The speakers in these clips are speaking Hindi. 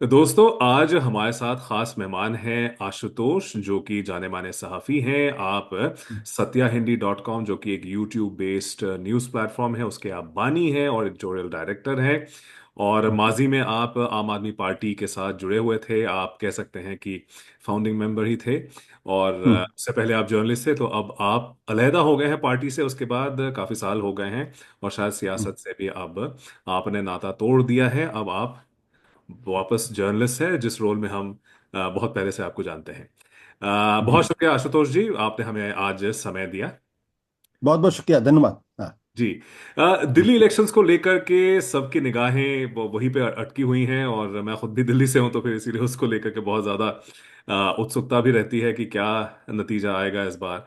तो दोस्तों, आज हमारे साथ खास मेहमान हैं आशुतोष, जो कि जाने माने सहाफ़ी हैं। आप satyahindy.com, जो कि एक यूट्यूब बेस्ड न्यूज़ प्लेटफॉर्म है, उसके आप बानी हैं और एडिटोरियल डायरेक्टर हैं। और माजी में आप आम आदमी पार्टी के साथ जुड़े हुए थे, आप कह सकते हैं कि फाउंडिंग मेंबर ही थे। और उससे पहले आप जर्नलिस्ट थे, तो अब आप अलहदा हो गए हैं पार्टी से, उसके बाद काफ़ी साल हो गए हैं। और शायद सियासत से भी अब आपने नाता तोड़ दिया है। अब आप वापस जर्नलिस्ट है, जिस रोल में हम बहुत पहले से आपको जानते हैं। बहुत शुक्रिया आशुतोष जी, आपने हमें आज समय दिया। बहुत बहुत शुक्रिया, धन्यवाद। हाँ। जी। दिल्ली इलेक्शंस को लेकर के सबकी निगाहें वहीं पे अटकी हुई हैं, और मैं खुद भी दिल्ली से हूं, तो फिर इसीलिए उसको लेकर के बहुत ज्यादा उत्सुकता भी रहती है कि क्या नतीजा आएगा इस बार।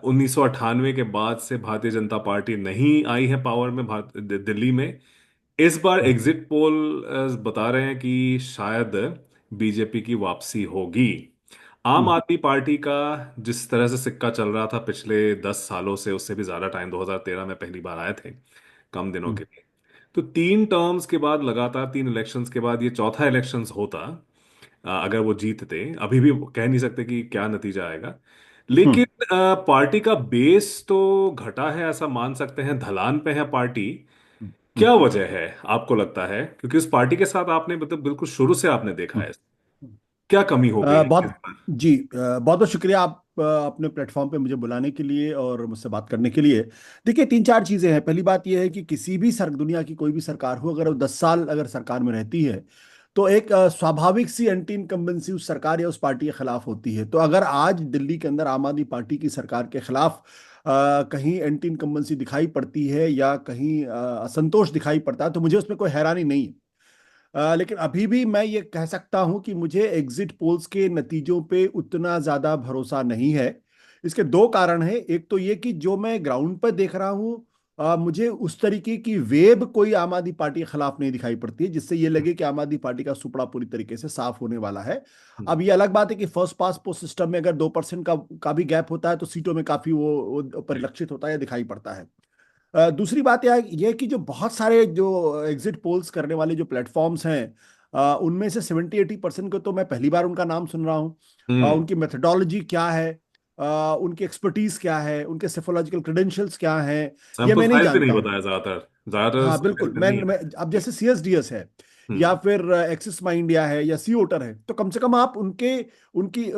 1998 के बाद से भारतीय जनता पार्टी नहीं आई है पावर में दिल्ली में। इस बार एग्जिट पोल बता रहे हैं कि शायद बीजेपी की वापसी होगी। आम आदमी पार्टी का जिस तरह से सिक्का चल रहा था पिछले 10 सालों से, उससे भी ज्यादा टाइम, 2013 में पहली बार आए थे कम दिनों के लिए। तो 3 टर्म्स के बाद, लगातार 3 इलेक्शंस के बाद, ये चौथा इलेक्शंस होता। अगर वो जीतते, अभी भी कह नहीं सकते कि क्या नतीजा आएगा। लेकिन पार्टी का बेस तो घटा है, ऐसा मान सकते हैं, ढलान पे है पार्टी। क्या वजह है आपको लगता है, क्योंकि उस पार्टी के साथ आपने मतलब बिल्कुल शुरू से आपने देखा है, क्या कमी हो गई है इस बहुत बार? जी, बहुत बहुत शुक्रिया आप अपने प्लेटफॉर्म पे मुझे बुलाने के लिए और मुझसे बात करने के लिए। देखिए, तीन चार चीज़ें हैं। पहली बात यह है कि किसी भी दुनिया की कोई भी सरकार हो, अगर वो 10 साल अगर सरकार में रहती है, तो एक स्वाभाविक सी एंटी इनकम्बेंसी उस सरकार या उस पार्टी के खिलाफ होती है। तो अगर आज दिल्ली के अंदर आम आदमी पार्टी की सरकार के खिलाफ कहीं एंटी इनकम्बेंसी दिखाई पड़ती है या कहीं असंतोष दिखाई पड़ता है, तो मुझे उसमें कोई हैरानी नहीं है। लेकिन अभी भी मैं ये कह सकता हूं कि मुझे एग्जिट पोल्स के नतीजों पे उतना ज्यादा भरोसा नहीं है। इसके दो कारण हैं। एक तो ये कि जो मैं ग्राउंड पर देख रहा हूं, मुझे उस तरीके की वेब कोई आम आदमी पार्टी के खिलाफ नहीं दिखाई पड़ती है जिससे ये लगे कि आम आददमी पार्टी का सुपड़ा पूरी तरीके से साफ होने वाला है। हम्म। अब ये अलग बात है कि फर्स्ट पास पोस्ट सिस्टम में अगर 2% का भी गैप होता है तो सीटों में काफी वो जी। परिलक्षित होता है या दिखाई पड़ता है। दूसरी बात यह है कि जो बहुत सारे जो एग्जिट पोल्स करने वाले जो प्लेटफॉर्म्स हैं, उनमें से 70-80% को तो मैं पहली बार उनका नाम सुन रहा हूँ। हम्म। उनकी मेथोडोलॉजी क्या है, उनकी एक्सपर्टीज क्या है, उनके सेफोलॉजिकल क्रेडेंशियल्स क्या हैं, ये सैंपल मैं नहीं साइज भी नहीं जानता हूँ। बताया ज्यादातर, ज्यादातर हाँ बिल्कुल। सैंपल नहीं है। मैं अब जी। जैसे सीएसडीएस है या हम्म। फिर एक्सिस माइंड इंडिया है या सी वोटर है, तो कम से कम आप उनकी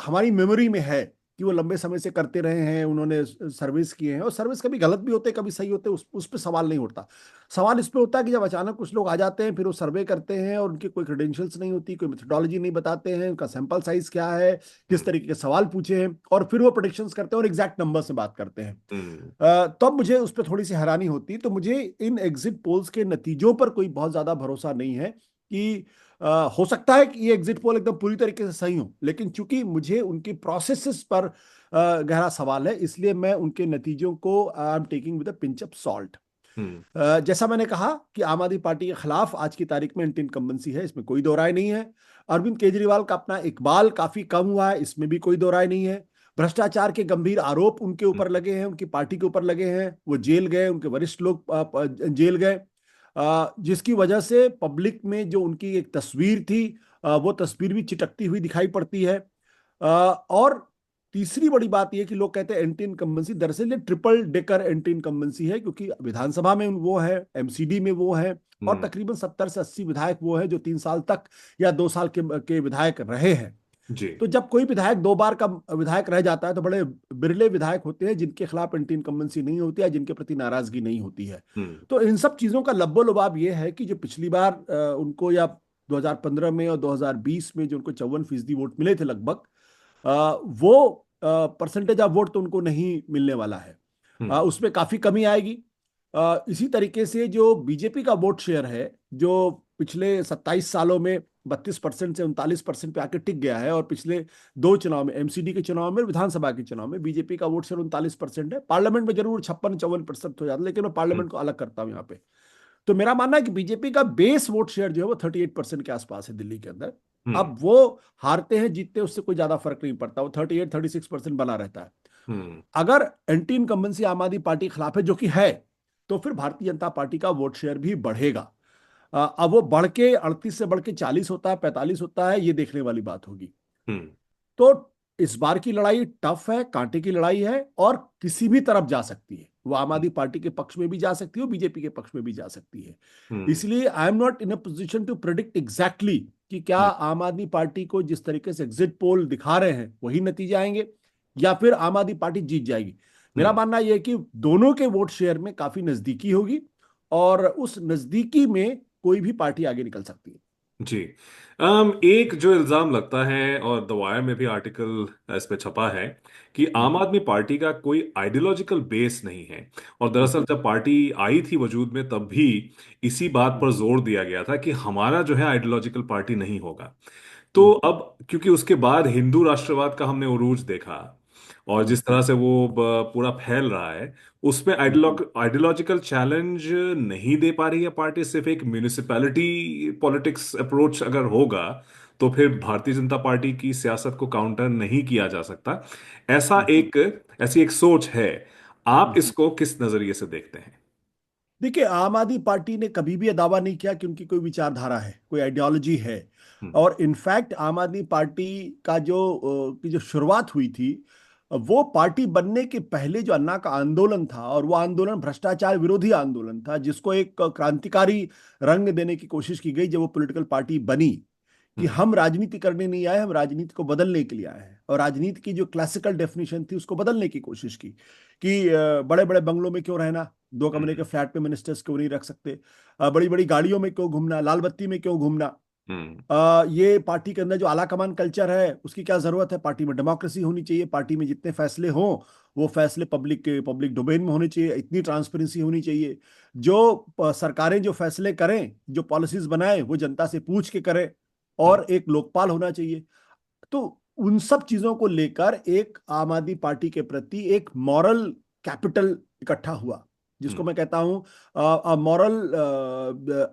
हमारी मेमोरी में है कि वो लंबे समय से करते रहे हैं, उन्होंने सर्विस किए हैं, और सर्विस कभी गलत भी होते हैं कभी सही होते हैं, उस पर सवाल नहीं उठता। सवाल इस पे होता है कि जब अचानक कुछ लोग आ जाते हैं, फिर वो सर्वे करते हैं और उनकी कोई क्रेडेंशियल्स नहीं होती, कोई मेथोडोलॉजी नहीं बताते हैं, उनका सैंपल साइज क्या है, किस हम्म। तरीके के सवाल पूछे हैं, और फिर वो प्रोडिक्शंस करते हैं और एग्जैक्ट नंबर से बात करते हैं। हम्म। तब मुझे उस पर थोड़ी सी हैरानी होती। तो मुझे इन एग्जिट पोल्स के नतीजों पर कोई बहुत ज्यादा भरोसा नहीं है कि हो सकता है कि ये एग्जिट पोल एकदम पूरी तरीके से सही हो, लेकिन चूंकि मुझे उनकी प्रोसेसेस पर गहरा सवाल है, इसलिए मैं उनके नतीजों को I am taking with a pinch of salt. Hmm. जैसा मैंने कहा कि आम आदमी पार्टी के खिलाफ आज की तारीख में एंटी इनकम्बेंसी है, इसमें कोई दो राय नहीं है। अरविंद केजरीवाल का अपना इकबाल काफी कम हुआ है, इसमें भी कोई दो राय नहीं है। भ्रष्टाचार के गंभीर आरोप उनके ऊपर लगे हैं, उनकी पार्टी के ऊपर लगे हैं, वो जेल गए, उनके वरिष्ठ लोग जेल गए, जिसकी वजह से पब्लिक में जो उनकी एक तस्वीर थी, वो तस्वीर भी चिटकती हुई दिखाई पड़ती है। और तीसरी बड़ी बात यह कि लोग कहते हैं एंटी इनकम्बेंसी, दरअसल ये ट्रिपल डेकर एंटी इनकम्बेंसी है, क्योंकि विधानसभा में वो है, एमसीडी में वो है, और हम्म। तकरीबन 70 से 80 विधायक वो है जो 3 साल तक या 2 साल के विधायक रहे हैं। जी। तो जब कोई विधायक 2 बार का विधायक रह जाता है, तो बड़े बिरले विधायक होते हैं जिनके खिलाफ एंटी इनकम्बेंसी नहीं होती है, जिनके प्रति नाराजगी नहीं होती है। हम्म। तो इन सब चीजों का लब्बो लुबाब ये है कि जो पिछली बार उनको, या 2015 में और 2020 में जो उनको 54% वोट मिले थे लगभग, वो परसेंटेज ऑफ वोट तो उनको नहीं मिलने वाला है। हम्म। उसमें काफी कमी आएगी। इसी तरीके से जो बीजेपी का वोट शेयर है, जो पिछले 27 सालों में 32% से 39% पे आके टिक गया है, और पिछले दो चुनाव में, एमसीडी के चुनाव में, विधानसभा के चुनाव में, बीजेपी का वोट शेयर 39% है। पार्लियामेंट में जरूर 56-54% हो जाता है, लेकिन मैं हम्म। पार्लियामेंट को अलग करता हूँ यहाँ पे। तो मेरा मानना है कि बीजेपी का बेस वोट शेयर जो है वो 38% के आसपास है दिल्ली के अंदर। हम्म। अब वो हारते हैं जीतते हैं, उससे कोई ज्यादा फर्क नहीं पड़ता, वो 38-36% बना रहता है। हम्म। अगर एंटी इनकम्बेंसी आम आदमी पार्टी के खिलाफ है, जो कि है, तो फिर भारतीय जनता पार्टी का वोट शेयर भी बढ़ेगा। अब वो बढ़ के 38 से बढ़ के 40 होता है, 45 होता है, ये देखने वाली बात होगी। हम्म। तो इस बार की लड़ाई टफ है, कांटे की लड़ाई है, और किसी भी तरफ जा सकती है। वो आम आदमी पार्टी के पक्ष में भी जा सकती है, बीजेपी के पक्ष में भी जा सकती है। हम्म। इसलिए I am not in a position to predict exactly कि क्या हम्म। आम आदमी पार्टी को जिस तरीके से एग्जिट पोल दिखा रहे हैं वही नतीजे आएंगे, या फिर आम आदमी पार्टी जीत जाएगी। मेरा हम्म। मानना यह है कि दोनों के वोट शेयर में काफी नजदीकी होगी, और उस नजदीकी में कोई भी पार्टी आगे निकल सकती है। जी। एक जो इल्जाम लगता है, और द वायर में भी आर्टिकल इस पे छपा है, कि आम हम्म, आदमी पार्टी का कोई आइडियोलॉजिकल बेस नहीं है। और दरअसल हम्म, जब पार्टी आई थी वजूद में, तब भी इसी बात हम्म, पर जोर दिया गया था कि हमारा जो है आइडियोलॉजिकल पार्टी नहीं होगा। तो हम्म, अब क्योंकि उसके बाद हिंदू राष्ट्रवाद का हमने उरूज देखा, और हम्म, जिस तरह से वो पूरा फैल रहा है, उसमें हम्म, आइडियोलॉजिकल चैलेंज नहीं दे पा रही है पार्टी। सिर्फ एक म्यूनिसिपैलिटी पॉलिटिक्स अप्रोच अगर होगा, तो फिर भारतीय जनता पार्टी की सियासत को काउंटर नहीं किया जा सकता। ऐसा हम्म, एक ऐसी एक सोच है। आप हम्म। इसको किस नजरिए से देखते हैं? देखिए, आम आदमी पार्टी ने कभी भी ये दावा नहीं किया कि उनकी कोई विचारधारा है, कोई आइडियोलॉजी है। हम्म। और इनफैक्ट आम आदमी पार्टी का की जो शुरुआत हुई थी, वो पार्टी बनने के पहले जो अन्ना का आंदोलन था, और वो आंदोलन भ्रष्टाचार विरोधी आंदोलन था, जिसको एक क्रांतिकारी रंग देने की कोशिश की गई जब वो पॉलिटिकल पार्टी बनी, कि हम्म। हम राजनीति करने नहीं आए, हम राजनीति को बदलने के लिए आए हैं। और राजनीति की जो क्लासिकल डेफिनेशन थी उसको बदलने की कोशिश की, कि बड़े बड़े बंगलों में क्यों रहना, दो कमरे के हम्म। फ्लैट में मिनिस्टर्स क्यों नहीं रख सकते, बड़ी बड़ी गाड़ियों में क्यों घूमना, लाल बत्ती में क्यों घूमना, हम्म। ये पार्टी के अंदर जो आला कमान कल्चर है उसकी क्या जरूरत है, पार्टी में डेमोक्रेसी होनी चाहिए, पार्टी में जितने फैसले हों वो फैसले पब्लिक डोमेन में होने चाहिए, इतनी ट्रांसपेरेंसी होनी चाहिए, जो सरकारें जो फैसले करें, जो पॉलिसीज बनाए, वो जनता से पूछ के करें, हम्म। और एक लोकपाल होना चाहिए। तो उन सब चीजों को लेकर एक आम आदमी पार्टी के प्रति एक मॉरल कैपिटल इकट्ठा हुआ, जिसको हम्म। मैं कहता हूं मॉरल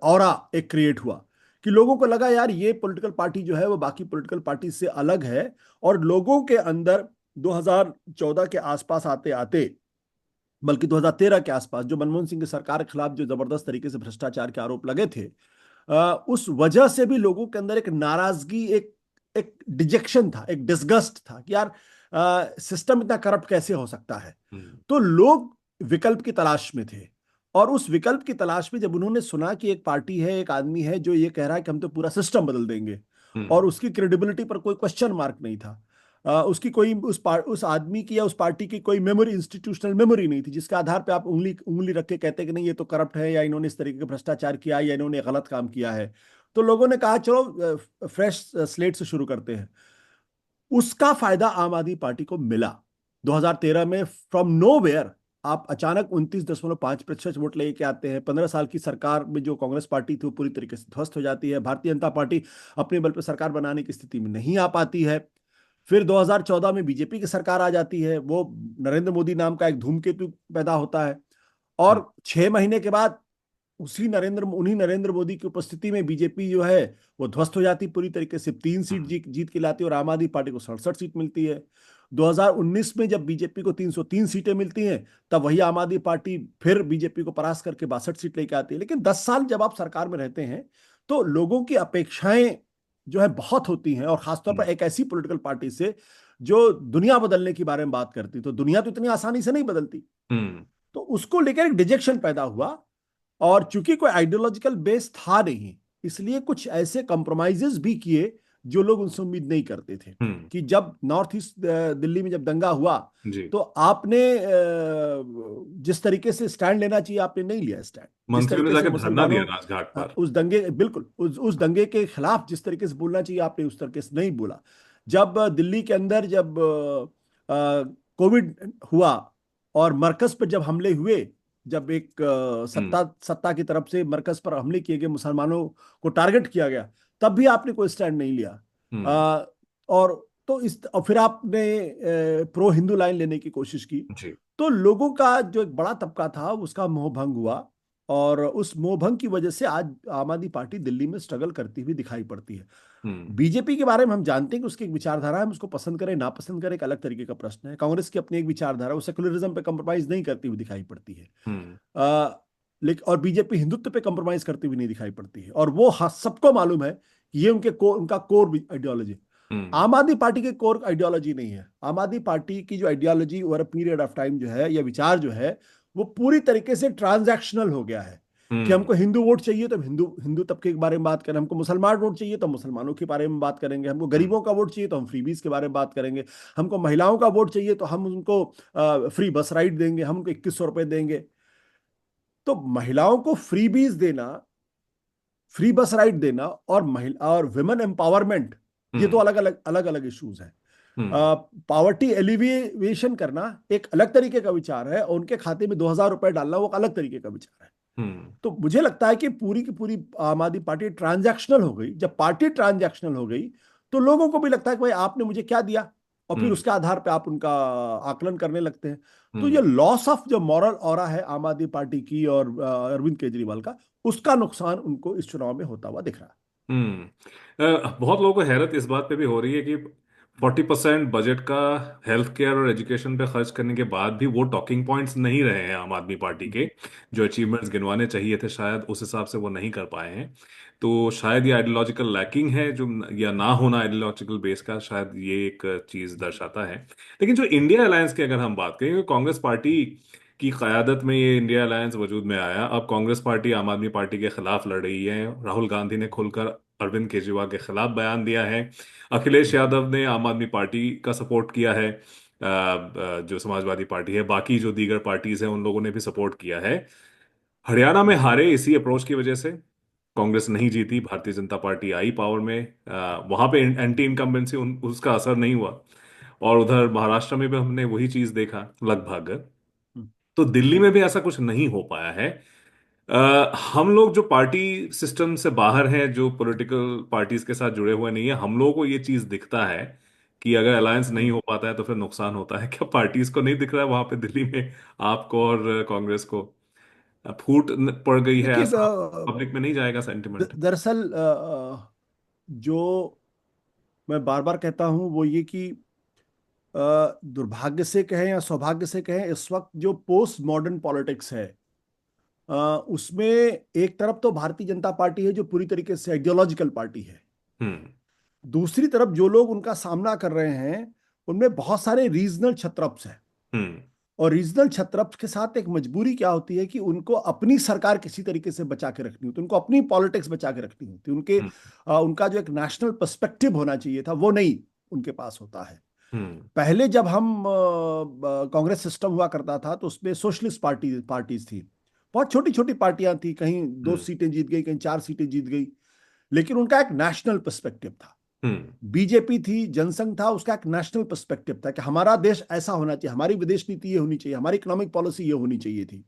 ऑरा एक क्रिएट हुआ, कि लोगों को लगा यार ये पॉलिटिकल पार्टी जो है वो बाकी पॉलिटिकल पार्टी से अलग है। और लोगों के अंदर 2014 के आसपास आते आते, बल्कि 2013 के आसपास, जो मनमोहन सिंह की सरकार के खिलाफ जो जबरदस्त तरीके से भ्रष्टाचार के आरोप लगे थे, उस वजह से भी लोगों के अंदर एक नाराजगी, एक एक डिजेक्शन था, एक डिसगस्ट था, कि यार सिस्टम इतना करप्ट कैसे हो सकता है। हम्म। तो लोग विकल्प की तलाश में थे, और उस विकल्प की तलाश में जब उन्होंने सुना कि एक पार्टी है, एक आदमी है जो ये कह रहा है कि हम तो पूरा सिस्टम बदल देंगे, हम्म। और उसकी क्रेडिबिलिटी पर कोई क्वेश्चन मार्क नहीं था, उसकी कोई उस आदमी की या उस पार्टी की कोई मेमोरी, इंस्टीट्यूशनल मेमोरी नहीं थी, जिसके आधार पे आप उंगली उंगली रख के कहते कि नहीं ये तो करप्ट है, या इन्होंने इस तरीके का भ्रष्टाचार किया, या इन्होंने गलत काम किया है। तो लोगों ने कहा चलो फ्रेश स्लेट से शुरू करते हैं। उसका फायदा आम आदमी पार्टी को मिला 2013 में, फ्रॉम नोवेयर। आप अचानक 29.5% वोट लेके आते हैं, 15 साल की सरकार में जो कांग्रेस पार्टी थी वो पूरी तरीके से ध्वस्त हो जाती है, भारतीय जनता पार्टी अपने बल पर सरकार बनाने की स्थिति में नहीं आ पाती है। फिर 2014 में बीजेपी की सरकार आ जाती है, वो नरेंद्र मोदी नाम का एक धूमकेतु पैदा होता है, हम्म। और 6 महीने के बाद उन्हीं नरेंद्र मोदी की उपस्थिति में बीजेपी जो है वो ध्वस्त हो जाती पूरी तरीके से, 3 सीट हम्म। जीत के लाती है, और आम आदमी पार्टी को 67 सीट मिलती है। 2019 में जब बीजेपी को 303 सीटें मिलती हैं, तब वही आम आदमी पार्टी फिर बीजेपी को परास्त करके 62 सीट लेके आती है। लेकिन 10 साल जब आप सरकार में रहते हैं, तो लोगों की अपेक्षाएं जो है बहुत होती हैं, और खासतौर पर हम्म। एक ऐसी पॉलिटिकल पार्टी से जो दुनिया बदलने के बारे में बात करती, तो दुनिया तो इतनी आसानी से नहीं बदलती। हम्म। तो उसको लेकर एक डिजेक्शन पैदा हुआ, और चूंकि कोई आइडियोलॉजिकल बेस था नहीं, इसलिए कुछ ऐसे कंप्रोमाइजेस भी किए जो लोग उनसे उम्मीद नहीं करते थे। हम्म। कि जब नॉर्थ ईस्ट दिल्ली में जब दंगा हुआ, जी। तो आपने जिस तरीके से स्टैंड लेना चाहिए आपने नहीं लिया स्टैंड, जिस मंत्रियों ने तरीके से जाके धरना दिया मुसलमानों, राजघाट पर। उस दंगे, बिल्कुल उस दंगे के खिलाफ जिस तरीके से बोलना चाहिए आपने उस तरीके से नहीं बोला। जब दिल्ली के अंदर जब कोविड हुआ, और मरकज पर जब हमले हुए, जब एक हम्म। सत्ता सत्ता की तरफ से मरकज पर हमले किए गए, मुसलमानों को टारगेट किया गया, तब भी आपने कोई स्टैंड नहीं लिया। हम्म। अ, और और फिर आपने प्रो हिंदू लाइन लेने की कोशिश की। जी। तो लोगों का जो एक बड़ा तबका था उसका मोह भंग हुआ, और उस मोह भंग की वजह से आज आम आदमी पार्टी दिल्ली में स्ट्रगल करती हुई दिखाई पड़ती है। हम्म। बीजेपी के बारे में हम जानते हैं कि उसकी एक विचारधारा है, हम उसको पसंद करें ना पसंद करें एक अलग तरीके का प्रश्न है। कांग्रेस की अपनी एक विचारधारा, वो सेकुलरिज्म पे कम्प्रोमाइज नहीं करती हुई दिखाई पड़ती है। हम्म। अ, लेकिन और बीजेपी हिंदुत्व पे कंप्रोमाइज करती हुई नहीं दिखाई पड़ती है, और वो सबको मालूम है कि ये उनका कोर आइडियोलॉजी। हम्म। आम आदमी पार्टी की कोर आइडियोलॉजी नहीं है। आम आदमी पार्टी की जो ideology over a period of time जो है, या विचार जो है, वो पूरी तरीके से ट्रांजैक्शनल हो गया है। कि हम्म। हमको हिंदू वोट चाहिए तो हम हिंदू हिंदू तबके के बारे में बात करें, हमको मुसलमान वोट चाहिए तो मुसलमानों के बारे में बात करेंगे, हमको हम्म। गरीबों का वोट चाहिए तो हम फ्रीबीज के बारे में बात करेंगे, हमको महिलाओं का वोट चाहिए तो हम उनको फ्री बस राइड देंगे, हम उनको 2100 रुपए देंगे। तो महिलाओं को फ्रीबीज देना, फ्री बस राइड देना, और महिला और वुमेन एम्पावरमेंट, ये तो हम्म। अलग अलग इश्यूज हैं। हम्म। पावर्टी एलिविएशन करना एक अलग तरीके का विचार है, और उनके खाते में 2000 रुपए डालना वो एक अलग तरीके का विचार है। हम्म। तो मुझे लगता है कि पूरी की पूरी आम आदमी पार्टी ट्रांजैक्शनल हो गई। जब पार्टी ट्रांजैक्शनल हो गई, तो लोगों को भी लगता है कि भाई आपने मुझे क्या दिया, और फिर हम्म। उसके आधार पे आप उनका आकलन करने लगते हैं। तो ये हम्म। लॉस ऑफ जो मॉरल ऑरा है आम आदमी पार्टी की और अरविंद केजरीवाल का, उसका नुकसान उनको इस चुनाव में होता हुआ दिख रहा है। हम्म। बहुत लोगों को हैरत इस बात पे भी हो रही है कि 40% बजट का हेल्थ केयर और एजुकेशन पे खर्च करने के बाद भी वो टॉकिंग पॉइंट्स नहीं रहे हैं आम आदमी पार्टी के। जो अचीवमेंट्स गिनवाने चाहिए थे शायद उस हिसाब से वो नहीं कर पाए हैं। तो शायद ये आइडियोलॉजिकल लैकिंग है जो, या ना होना आइडियोलॉजिकल बेस का, शायद ये एक चीज दर्शाता है। लेकिन जो इंडिया अलायंस की अगर हम बात करें, क्योंकि कांग्रेस पार्टी की क़यादत में ये इंडिया अलायंस वजूद में आया। अब कांग्रेस पार्टी आम आदमी पार्टी के खिलाफ लड़ रही है। राहुल गांधी ने खुलकर अरविंद केजरीवाल के खिलाफ बयान दिया है। अखिलेश यादव ने आम आदमी पार्टी का सपोर्ट किया है। जो समाजवादी पार्टी है, बाकी जो दीगर पार्टीज हैं, उन लोगों ने भी सपोर्ट किया है। हरियाणा में हारे इसी अप्रोच की वजह से। कांग्रेस नहीं जीती, भारतीय जनता पार्टी आई पावर में। वहां पे एंटी इनकम्बेंसी उसका असर नहीं हुआ। और उधर महाराष्ट्र में भी हमने वही चीज देखा लगभग। तो दिल्ली में भी ऐसा कुछ नहीं हो पाया है। हम लोग जो पार्टी सिस्टम से बाहर हैं, जो पॉलिटिकल पार्टीज के साथ जुड़े हुए नहीं है, हम लोगों को ये चीज दिखता है कि अगर अलायंस नहीं हो पाता है तो फिर नुकसान होता है। क्या पार्टीज को नहीं दिख रहा है वहां पे दिल्ली में, आपको और कांग्रेस को फूट पड़ गई है देखिए, ऐसा? पब्लिक में नहीं जाएगा सेंटिमेंट? दरअसल जो मैं बार बार कहता हूं वो ये कि दुर्भाग्य से कहें या सौभाग्य से कहें, इस वक्त जो पोस्ट मॉडर्न पॉलिटिक्स है, उसमें एक तरफ तो भारतीय जनता पार्टी है जो पूरी तरीके से आइडियोलॉजिकल पार्टी है। हम्म। दूसरी तरफ जो लोग उनका सामना कर रहे हैं, उनमें बहुत सारे रीजनल छत्रप्स हैं। हम्म। और रीजनल छत्रप्स के साथ एक मजबूरी क्या होती है कि उनको अपनी सरकार किसी तरीके से बचा के रखनी होती है, उनको अपनी पॉलिटिक्स बचा के रखनी होती है। हम्म। उनका जो एक नेशनल पर्सपेक्टिव होना चाहिए था, वो नहीं उनके पास होता है। हम्म। पहले जब हम कांग्रेस सिस्टम हुआ करता था, तो उसमें सोशलिस्ट पार्टीज थी। बहुत छोटी छोटी पार्टियां थी, कहीं दो हम्म। सीटें जीत गई, कहीं 4 सीटें जीत गई। लेकिन उनका एक नेशनल पर्सपेक्टिव था। हम्म। बीजेपी थी, जनसंघ था, उसका एक नेशनल पर्सपेक्टिव था कि हमारा देश ऐसा होना चाहिए, हमारी विदेश नीति ये होनी चाहिए, हमारी इकोनॉमिक पॉलिसी ये होनी चाहिए थी।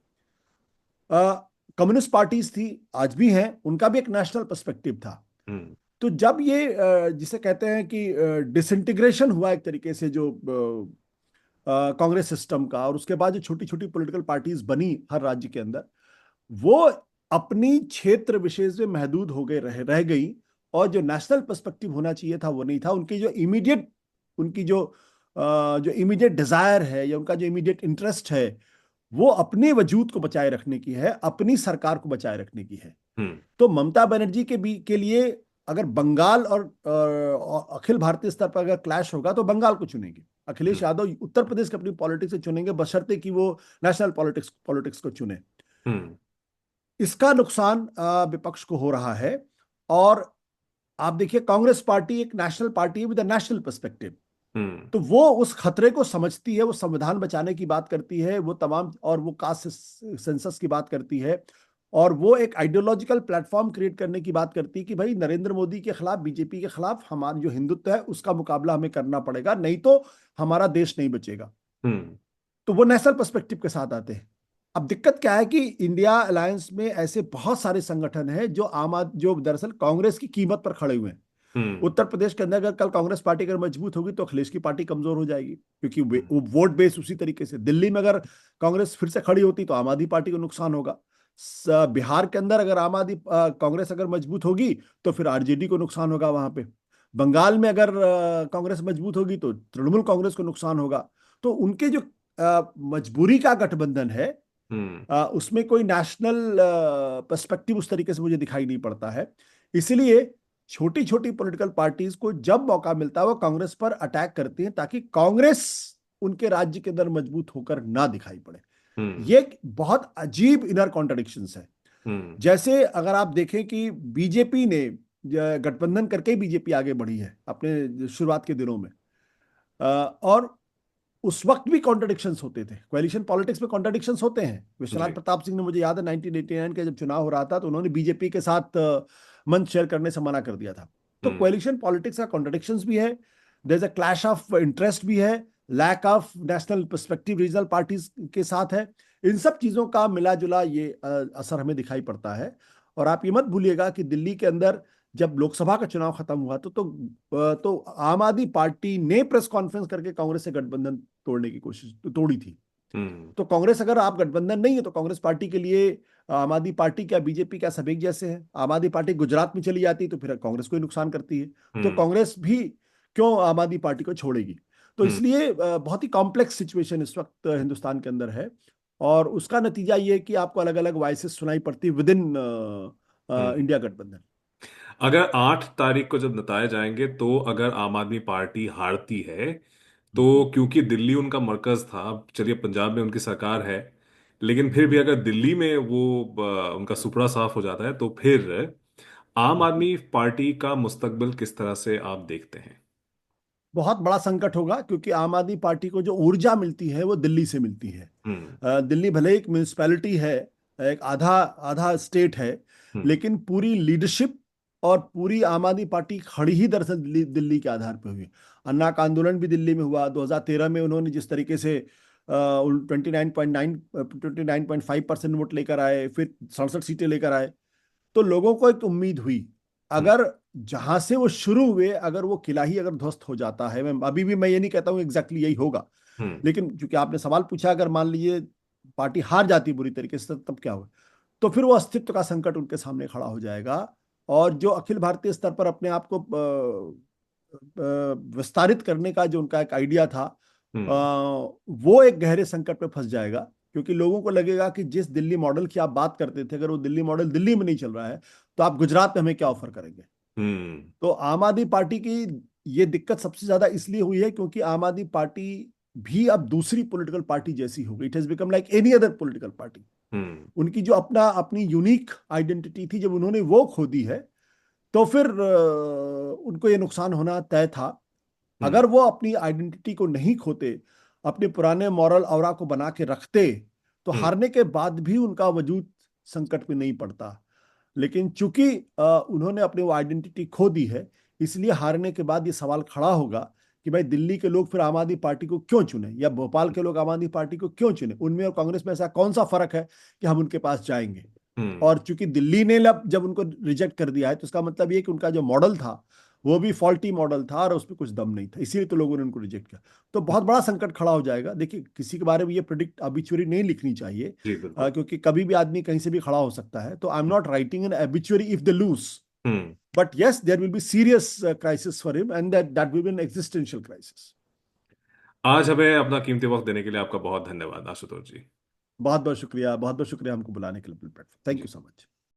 कम्युनिस्ट पार्टीज थी, आज भी हैं, उनका भी एक नेशनल पर्सपेक्टिव था। हम्म। तो जब ये जिसे कहते हैं कि डिसइंटीग्रेशन हुआ एक तरीके से, जो कांग्रेस सिस्टम का, और उसके बाद जो छोटी छोटी पॉलिटिकल पार्टीज बनी हर राज्य के अंदर, वो अपनी क्षेत्र विशेष में महदूद हो गए, रह गई। और जो नेशनल पर्सपेक्टिव होना चाहिए था वो नहीं था। उनकी जो इमीडिएट डिजायर है, या उनका जो इमीडिएट इंटरेस्ट है, वो अपने वजूद को बचाए रखने की है, अपनी सरकार को बचाए रखने की है। हम्म। तो ममता बनर्जी के लिए अगर बंगाल और अखिल भारतीय स्तर पर अगर क्लैश होगा, तो बंगाल को चुनेंगे। अखिलेश यादव उत्तर प्रदेश की अपनी पॉलिटिक्स से चुनेंगे, बशर्ते कि वो नेशनल पॉलिटिक्स को चुने। हम्म। इसका नुकसान विपक्ष को हो रहा है। और आप देखिए, कांग्रेस पार्टी एक नेशनल पार्टी है विद अ नेशनल पर्सपेक्टिव। हम्म। तो वो उस खतरे को समझती है, वो संविधान बचाने की बात करती है, वो तमाम, और वो कास्ट सेंसस की बात करती है। और वो एक आइडियोलॉजिकल प्लेटफॉर्म क्रिएट करने की बात करती है कि भाई नरेंद्र मोदी के खिलाफ, बीजेपी के खिलाफ हमारा जो हिंदुत्व है उसका मुकाबला हमें करना पड़ेगा, नहीं तो हमारा देश नहीं बचेगा। हम्म। तो वो नेशनल पर्सपेक्टिव के साथ आते हैं। अब दिक्कत क्या है कि इंडिया अलायंस में ऐसे बहुत सारे संगठन हैं जो दरअसल कांग्रेस की कीमत पर खड़े हुए हैं। हम्म। उत्तर प्रदेश के अंदर अगर कल कांग्रेस पार्टी अगर मजबूत होगी, तो अखिलेश की पार्टी कमजोर हो जाएगी, क्योंकि वो वोट बेस उसी तरीके से। दिल्ली में अगर कांग्रेस फिर से खड़ी होती, तो आम आदमी पार्टी को नुकसान होगा। बिहार के अंदर अगर कांग्रेस अगर मजबूत होगी, तो फिर आरजेडी को नुकसान होगा वहां पे। बंगाल में अगर कांग्रेस मजबूत होगी, तो तृणमूल कांग्रेस को नुकसान होगा। तो उनके जो मजबूरी का गठबंधन है, हम्म। उसमें कोई नेशनल पर्सपेक्टिव उस तरीके से मुझे दिखाई नहीं पड़ता है। इसलिए छोटी छोटी पॉलिटिकल पार्टीज को जब मौका मिलता है वो कांग्रेस पर अटैक करती हैं, ताकि कांग्रेस उनके राज्य के अंदर मजबूत होकर ना दिखाई पड़े। हम्म। ये एक बहुत अजीब इनर कॉन्ट्रडिक्शंस है। हम्म। जैसे अगर आप देखें कि बीजेपी ने गठबंधन करके ही बीजेपी आगे बढ़ी है अपने शुरुआत के दिनों में। और उस वक्त भी कॉन्ट्रडिक्शंस होते थे, कोalition पॉलिटिक्स में कॉन्ट्रडिक्शंस होते हैं। विश्वनाथ जी। प्रताप सिंह ने, मुझे याद है 1989 के जब चुनाव हो रहा था तो उन्होंने बीजेपी के साथ मंच शेयर करने से मना कर दिया था। तो हम्म। कोalition पॉलिटिक्स का कॉन्ट्रडिक्शंस भी है, there is a clash of interest भी है, lack of national perspective regional parties के साथ है। इन सब चीजों का मिला जुला ये असर हमें दिखाई पड़ता है। और आप ये मत भूलिएगा कि दिल्ली के अंदर जब लोकसभा का चुनाव खत्म हुआ तो आम आदमी पार्टी ने प्रेस कॉन्फ्रेंस करके कांग्रेस से गठबंधन तोड़ने की कोशिश तोड़ी थी। हम्म। तो कांग्रेस, अगर आप गठबंधन नहीं है तो कांग्रेस पार्टी के लिए आम आदमी पार्टी क्या बीजेपी क्या सब एक जैसे हैं। आम आदमी पार्टी गुजरात में चली जाती है तो फिर कांग्रेस को ही नुकसान करती है। तो हम्म। कांग्रेस भी क्यों आम आदमी पार्टी को छोड़ेगी। तो हम्म। इसलिए बहुत ही कॉम्प्लेक्स सिचुएशन इस वक्त हिंदुस्तान के अंदर है। और उसका नतीजा ये है कि आपको अलग अलग वॉइसेस सुनाई पड़ती है विद इन हम्म। इंडिया गठबंधन। अगर 8 तारीख को जब नताए जाएंगे तो अगर आम आदमी पार्टी हारती है तो, क्योंकि दिल्ली उनका मरकज था, अब चलिए पंजाब में उनकी सरकार है, लेकिन फिर भी अगर दिल्ली में वो उनका सुपड़ा साफ हो जाता है तो फिर आम आदमी पार्टी का मुस्तकबिल किस तरह से आप देखते हैं? बहुत बड़ा संकट होगा, क्योंकि आम आदमी पार्टी को जो ऊर्जा मिलती है वो दिल्ली से मिलती है। हम्म। दिल्ली भले एक म्यूनिसपैलिटी है, एक आधा आधा स्टेट है, हम्म। लेकिन पूरी लीडरशिप और पूरी आम आदमी पार्टी खड़ी ही दरअसल दिल्ली के आधार पर हुई। अन्ना का आंदोलन भी दिल्ली में हुआ 2013 में। उन्होंने जिस तरीके से 29.5% वोट लेकर आए, फिर 67 सीटें लेकर आए, तो लोगों को एक उम्मीद हुई। हम्म। अगर जहां से वो शुरू हुए अगर वो किला ही अगर ध्वस्त हो जाता है, मैं अभी भी मैं ये नहीं कहता हूँ एग्जैक्टली यही होगा, हम्म। लेकिन चूंकि आपने सवाल पूछा, अगर मान लीजिए पार्टी हार जाती बुरी तरीके से तब क्या होगा, तो फिर वो अस्तित्व का संकट उनके सामने खड़ा हो जाएगा। और जो अखिल भारतीय स्तर पर अपने आप को विस्तारित करने का जो उनका एक आइडिया था, हम्म। वो एक गहरे संकट में फंस जाएगा। क्योंकि लोगों को लगेगा कि जिस दिल्ली मॉडल की आप बात करते थे, अगर वो दिल्ली मॉडल दिल्ली में नहीं चल रहा है तो आप गुजरात में हमें क्या ऑफर करेंगे। हम्म। तो आम आदमी पार्टी की ये दिक्कत सबसे ज्यादा इसलिए हुई है क्योंकि आम आदमी पार्टी भी अब दूसरी पॉलिटिकल पार्टी जैसी हो गई। It has become like any other political party. Hmm. उनकी जो अपनी यूनिक आइडेंटिटी थी, जब उन्होंने वो खो दी है तो फिर उनको ये नुकसान होना तय था। हम्म। अगर वो अपनी आइडेंटिटी को नहीं खोते, अपने पुराने मॉरल ऑरा को बना के रखते, तो हम्म। हारने के बाद भी उनका वजूद संकट में नहीं पड़ता। लेकिन चूंकि उन्होंने अपनी वो आइडेंटिटी खो दी है, इसलिए हारने के बाद ये सवाल खड़ा होगा कि भाई दिल्ली के लोग फिर आम आदमी पार्टी को क्यों चुने, या भोपाल के लोग आम आदमी पार्टी को क्यों चुने। उनमें और कांग्रेस में ऐसा कौन सा फर्क है कि हम उनके पास जाएंगे। हम्म। और चूंकि दिल्ली ने जब उनको रिजेक्ट कर दिया है, तो इसका मतलब ये कि उनका जो मॉडल था वो भी फॉल्टी मॉडल था और उसमें कुछ दम नहीं था, इसीलिए तो लोगों ने उनको रिजेक्ट किया। तो बहुत बड़ा संकट खड़ा हो जाएगा। देखिए, किसी के बारे में ये प्रिडिक्ट अबिचुअरी नहीं लिखनी चाहिए, जी बिल्कुल। क्योंकि कभी भी आदमी कहीं से भी खड़ा हो सकता है। तो I am not writing an obituary if they lose, hmm. But yes there will be serious crisis for him, and that will be an existential crisis. आज हमें अपना कीमती वक्त देने के लिए आपका बहुत धन्यवाद आशुतोष जी। बहुत बहुत शुक्रिया, बहुत बहुत शुक्रिया हमको बुलाने के लिए प्लेटफॉर्म। थैंक जी। You so much.